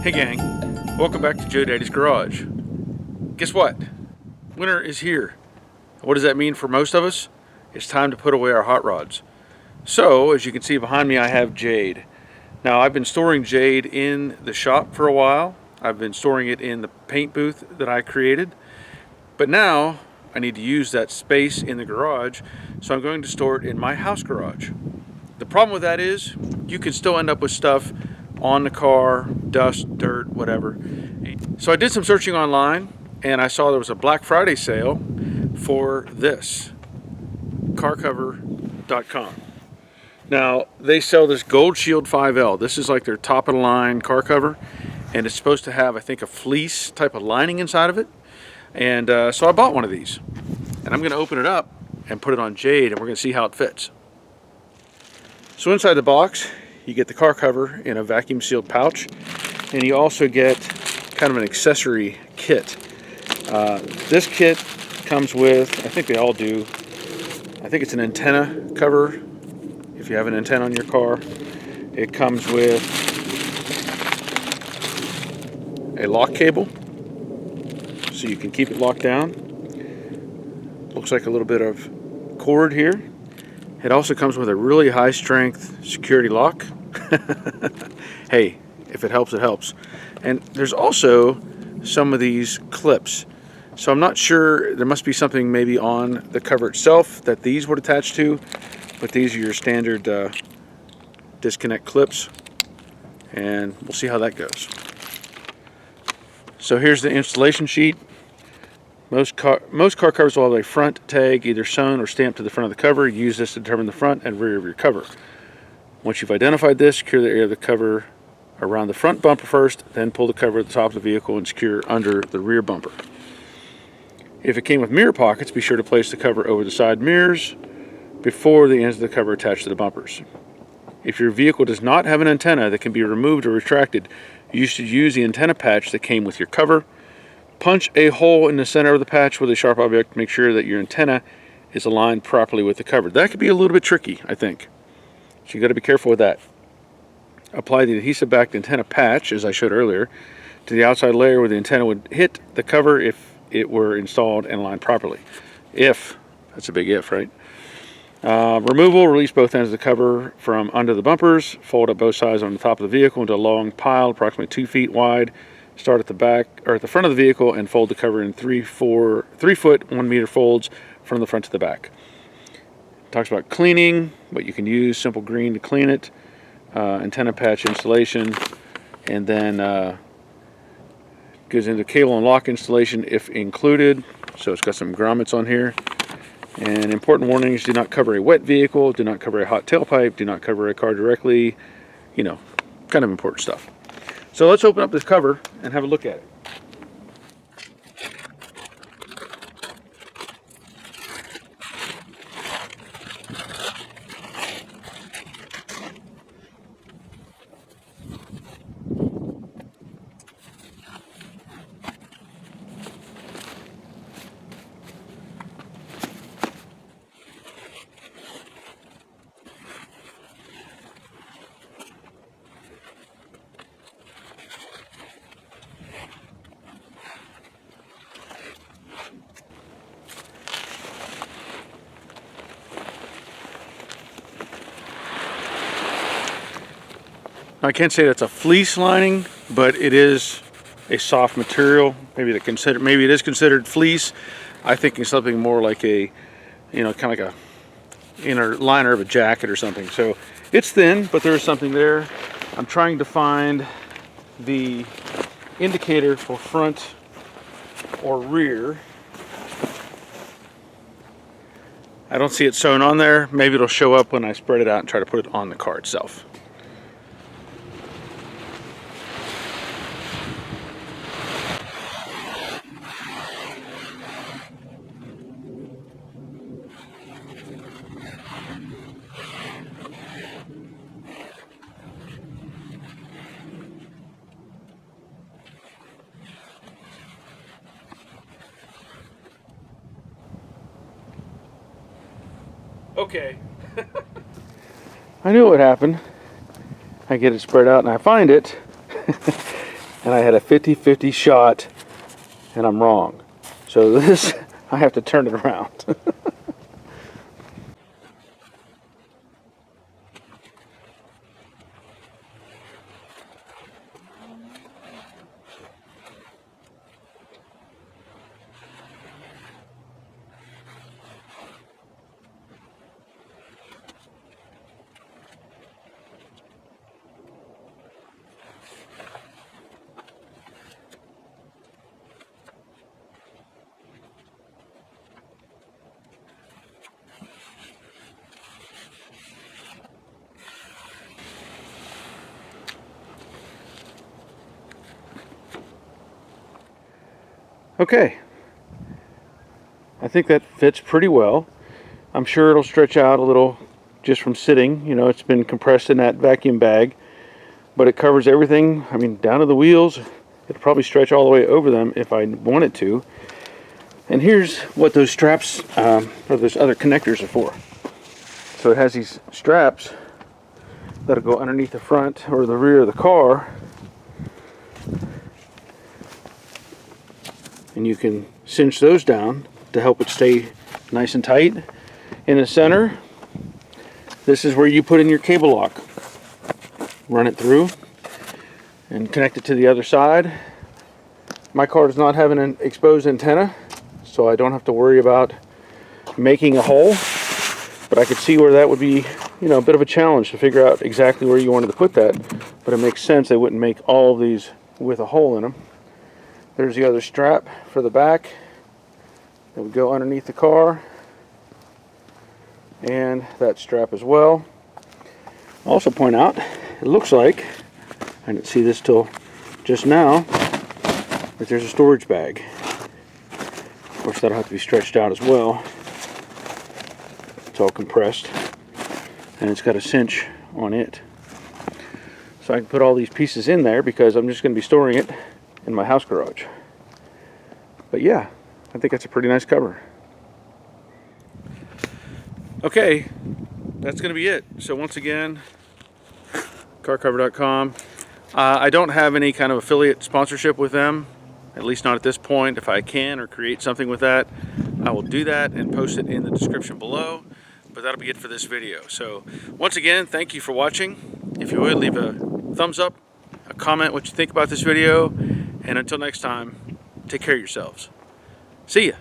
Hey gang, welcome back to Joe Daddy's Garage. Guess what? Winter is here. What does that mean for most of us? It's time to put away our hot rods. So, as you can see behind me, I have jade. Now, I've been storing jade in the shop for a while. I've been storing it in the paint booth that I created. But now, I need to use that space in the garage, so I'm going to store it in my house garage. The problem with that is, you can still end up with stuff on the car, dust, dirt, whatever. So I did some searching online, and I saw there was a Black Friday sale for this, carcover.com. Now, they sell this Gold Shield 5L. This is like their top of the line car cover, and it's supposed to have, I think, a fleece type of lining inside of it. And so I bought one of these, and I'm going to open it up and put it on jade, and we're going to see how it fits. So inside the box, you get the car cover in a vacuum sealed pouch, and you also get kind of an accessory kit. This kit comes with, I think they all do, I think it's an antenna cover if you have an antenna on your car. It comes with a lock cable so you can keep it locked down. Looks like a little bit of cord here. It also comes with a really high strength security lock. Hey, if it helps, it helps. And there's also some of these clips. So I'm not sure, there must be something maybe on the cover itself that these would attach to, but these are your standard disconnect clips, and we'll see how that goes. So here's the installation sheet. Most car covers will have a front tag either sewn or stamped to the front of the cover. Use this to determine the front and rear of your cover. Once you've identified this, secure the area of the cover around the front bumper first, then pull the cover at the top of the vehicle and secure under the rear bumper. If it came with mirror pockets, be sure to place the cover over the side mirrors before the ends of the cover attach to the bumpers. If your vehicle does not have an antenna that can be removed or retracted, you should use the antenna patch that came with your cover. Punch a hole in the center of the patch with a sharp object to make sure that your antenna is aligned properly with the cover. That could be a little bit tricky, I think. So you got to be careful with that. Apply the adhesive-backed antenna patch, as I showed earlier, to the outside layer where the antenna would hit the cover if it were installed and aligned properly. If, that's a big if, right? Removal, release both ends of the cover from under the bumpers, fold up both sides on the top of the vehicle into a long pile approximately 2 feet wide. Start at the back or at the front of the vehicle and fold the cover in 3 foot 1 meter folds from the front to the back. It talks about cleaning, what you can use, simple green to clean it, antenna patch installation, and then goes into cable and lock installation if included. So it's got some grommets on here. And important warnings: do not cover a wet vehicle, do not cover a hot tailpipe, do not cover a car directly, you know, kind of important stuff. So let's open up this cover and have a look at it. I can't say that's a fleece lining, but it is a soft material. Maybe it is considered fleece. I think it's something more like a, you know, kind of like a inner liner of a jacket or something. So it's thin, but there is something there. I'm trying to find the indicator for front or rear. I don't see it sewn on there. Maybe it'll show up when I spread it out and try to put it on the car itself. Okay. I knew what happened. I get it spread out and I find it. and I had a 50-50 shot, and I'm wrong. So this, I have to turn it around. Okay, I think that fits pretty well. I'm sure it'll stretch out a little just from sitting. You know, it's been compressed in that vacuum bag, but it covers everything. I mean, down to the wheels. It'll probably stretch all the way over them if I want it to. And here's what those straps, or those other connectors are for. So it has these straps that'll go underneath the front or the rear of the car. And you can cinch those down to help it stay nice and tight. In the center, this is where you put in your cable lock. Run it through and connect it to the other side. My car does not have an exposed antenna, so I don't have to worry about making a hole, but I could see where that would be, you know, a bit of a challenge to figure out exactly where you wanted to put that, but it makes sense they wouldn't make all of these with a hole in them. There's the other strap for the back that would go underneath the car, and that strap as well. I'll also point out, it looks like, I didn't see this till just now, that there's a storage bag. Of course, that'll have to be stretched out as well. It's all compressed, and it's got a cinch on it. So I can put all these pieces in there because I'm just going to be storing it in my house garage. But yeah, I think that's a pretty nice cover. Okay, that's going to be it. So once again, carcover.com. I don't have any kind of affiliate sponsorship with them, at least not at this point. If I can or create something with that, I will do that and post it in the description below. But that'll be it for this video. So once again, thank you for watching. If you would, leave a thumbs up, a comment what you think about this video, and until next time, take care of yourselves. See ya.